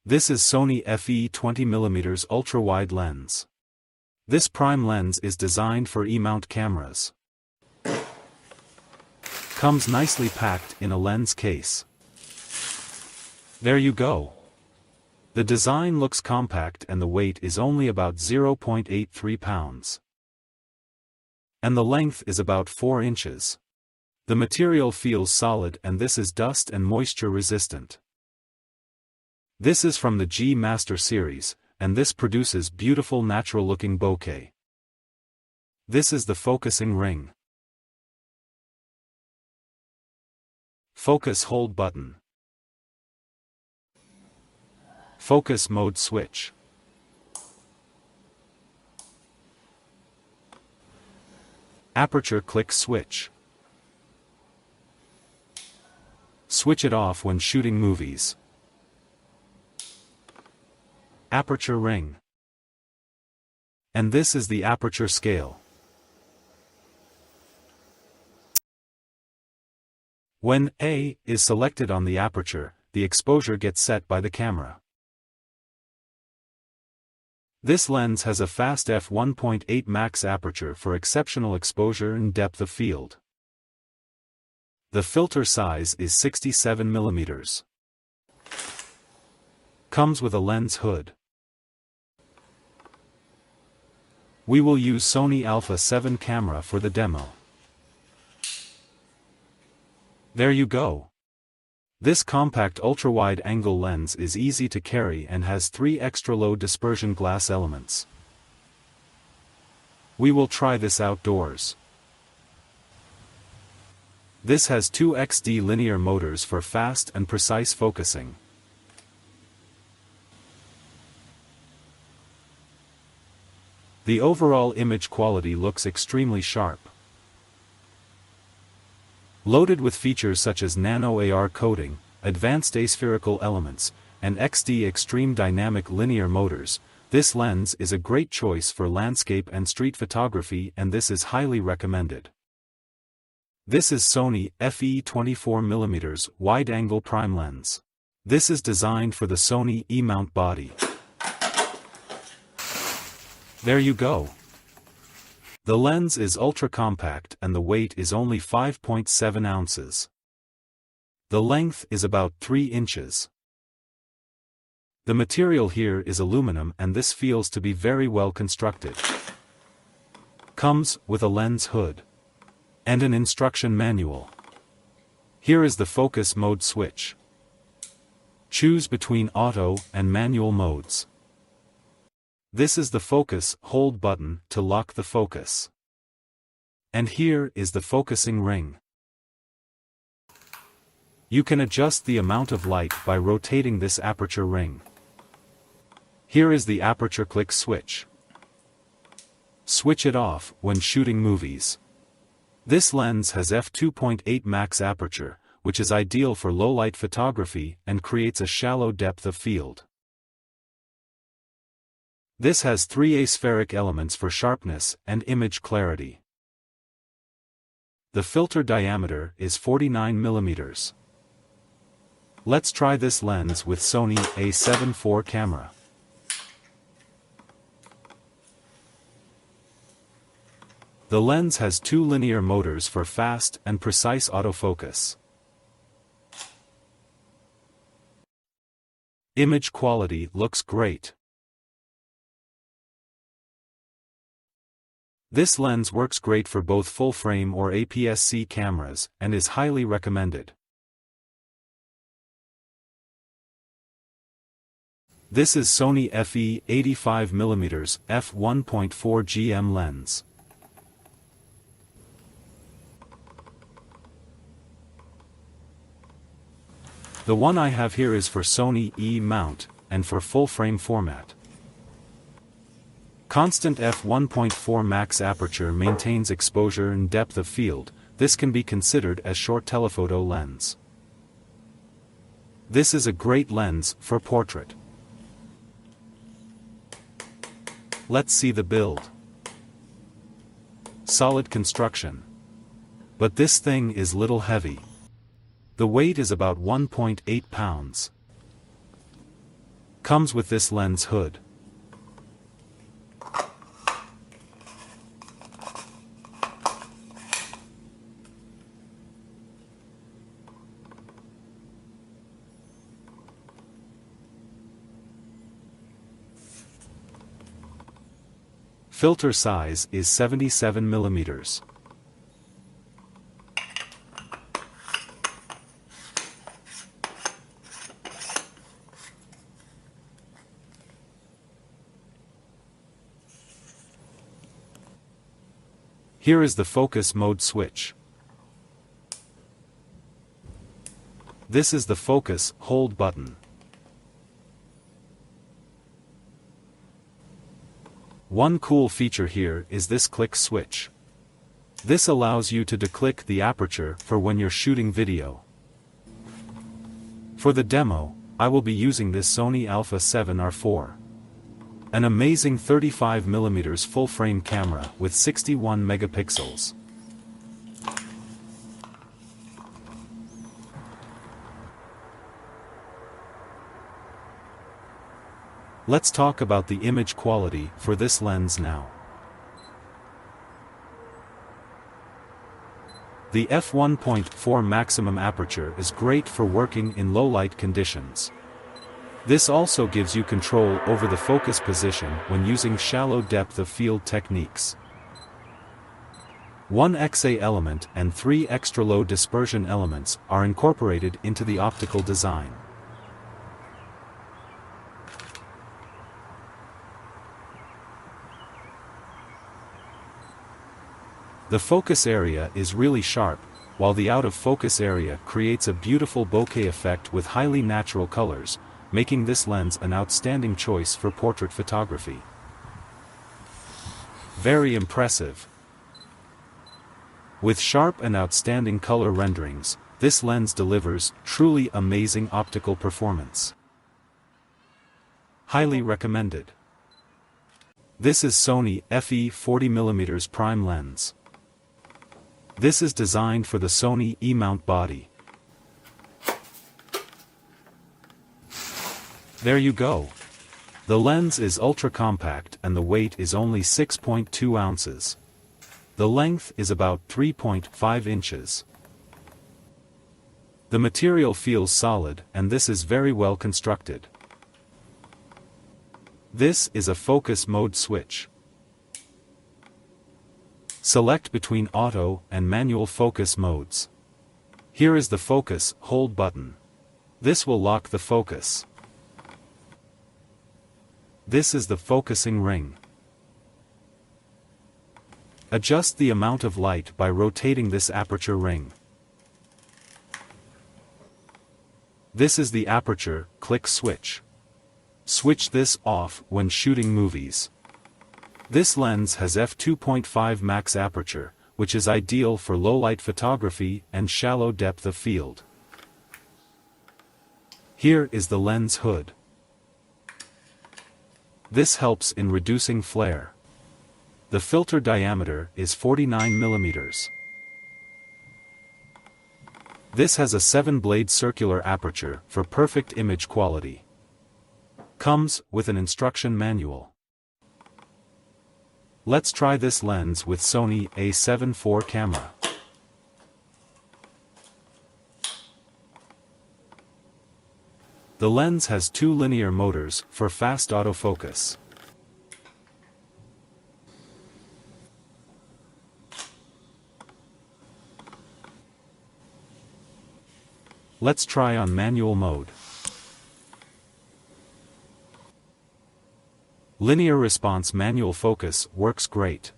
This is Sony FE 20mm ultra-wide lens. This prime lens is designed for E-mount cameras. Comes nicely packed in a lens case. There you go. The design looks compact and the weight is only about 0.83 pounds. And the length is about 4 inches. The material feels solid and this is dust and moisture resistant. This is from the G Master series, and this produces beautiful natural-looking bokeh. This is the focusing ring. Focus hold button. Focus mode switch. Aperture click switch. Switch it off when shooting movies. Aperture ring. And this is the aperture scale. When A is selected on the aperture, the exposure gets set by the camera. This lens has a fast f1.8 max aperture for exceptional exposure and depth of field. The filter size is 67mm. Comes with a lens hood. We will use Sony Alpha 7 camera for the demo. There you go. This compact ultra-wide angle lens is easy to carry and has 3 extra low dispersion glass elements. We will try this outdoors. This has 2 XD linear motors for fast and precise focusing. The overall image quality looks extremely sharp. Loaded with features such as nano AR coating, advanced aspherical elements, and XD extreme dynamic linear motors, this lens is a great choice for landscape and street photography, and this is highly recommended. This is Sony FE 24mm wide-angle prime lens. This is designed for the Sony E-mount body. There you go. The lens is ultra-compact and the weight is only 5.7 ounces. The length is about 3 inches. The material here is aluminum and this feels to be very well constructed. Comes with a lens hood. And an instruction manual. Here is the focus mode switch. Choose between auto and manual modes. This is the focus hold button to lock the focus. And here is the focusing ring. You can adjust the amount of light by rotating this aperture ring. Here is the aperture click switch. Switch it off when shooting movies. This lens has f2.8 max aperture, which is ideal for low-light photography and creates a shallow depth of field. This has 3 aspheric elements for sharpness and image clarity. The filter diameter is 49mm. Let's try this lens with Sony A7 IV camera. The lens has 2 linear motors for fast and precise autofocus. Image quality looks great. This lens works great for both full-frame or APS-C cameras, and is highly recommended. This is Sony FE 85mm F1.4 GM lens. The one I have here is for Sony E-mount, and for full-frame format. Constant f1.4 max aperture maintains exposure and depth of field. This can be considered as short telephoto lens. This is a great lens for portrait. Let's see the build. Solid construction. But this thing is little heavy. The weight is about 1.8 pounds. Comes with this lens hood. Filter size is 77 millimeters. Here is the focus mode switch. This is the focus hold button. One cool feature here is this click switch. This allows you to declick the aperture for when you're shooting video. For the demo, I will be using this Sony Alpha 7R4. An amazing 35mm full-frame camera with 61 megapixels. Let's talk about the image quality for this lens now. The f1.4 maximum aperture is great for working in low-light conditions. This also gives you control over the focus position when using shallow depth of field techniques. 1 XA element and 3 extra low dispersion elements are incorporated into the optical design. The focus area is really sharp, while the out of focus area creates a beautiful bokeh effect with highly natural colors, making this lens an outstanding choice for portrait photography. Very impressive. With sharp and outstanding color renderings, this lens delivers truly amazing optical performance. Highly recommended. This is Sony FE 40mm prime lens. This is designed for the Sony E-mount body. There you go. The lens is ultra compact and the weight is only 6.2 ounces. The length is about 3.5 inches. The material feels solid and this is very well constructed. This is a focus mode switch. Select between auto and manual focus modes. Here is the focus hold button. This will lock the focus. This is the focusing ring. Adjust the amount of light by rotating this aperture ring. This is the aperture click switch. Switch this off when shooting movies. This lens has f2.5 max aperture, which is ideal for low-light photography and shallow depth of field. Here is the lens hood. This helps in reducing flare. The filter diameter is 49 millimeters. This has a 7-blade circular aperture for perfect image quality. Comes with an instruction manual. Let's try this lens with Sony A7 IV camera. The lens has 2 linear motors for fast autofocus. Let's try on manual mode. Linear response manual focus works great.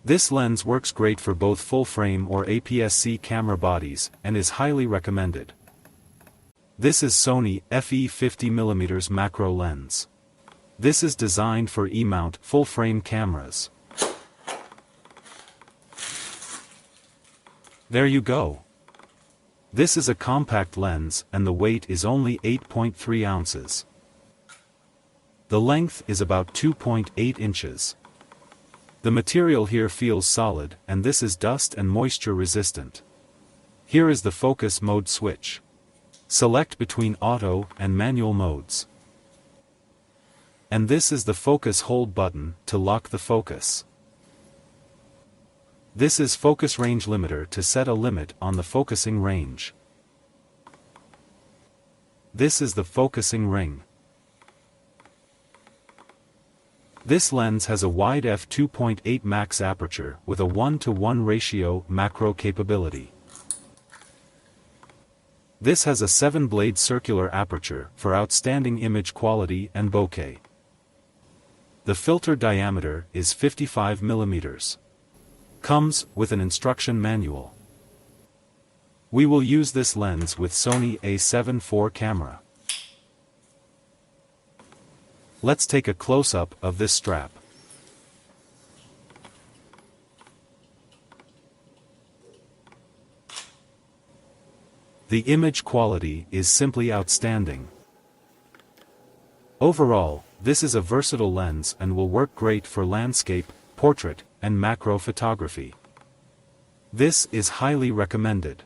This lens works great for both full-frame or APS-C camera bodies and is highly recommended. This is Sony FE 50mm macro lens. This is designed for E-mount full-frame cameras. There you go. This is a compact lens and the weight is only 8.3 ounces. The length is about 2.8 inches. The material here feels solid and this is dust and moisture resistant. Here is the focus mode switch. Select between auto and manual modes. And this is the focus hold button to lock the focus. This is focus range limiter to set a limit on the focusing range. This is the focusing ring. This lens has a wide f2.8 max aperture with a 1:1 ratio macro capability. This has a 7-blade circular aperture for outstanding image quality and bokeh. The filter diameter is 55 mm. Comes with an instruction manual. We will use this lens with Sony A7 IV camera. Let's take a close-up of this strap. The image quality is simply outstanding. Overall, this is a versatile lens and will work great for landscape, portrait, and macro photography. This is highly recommended.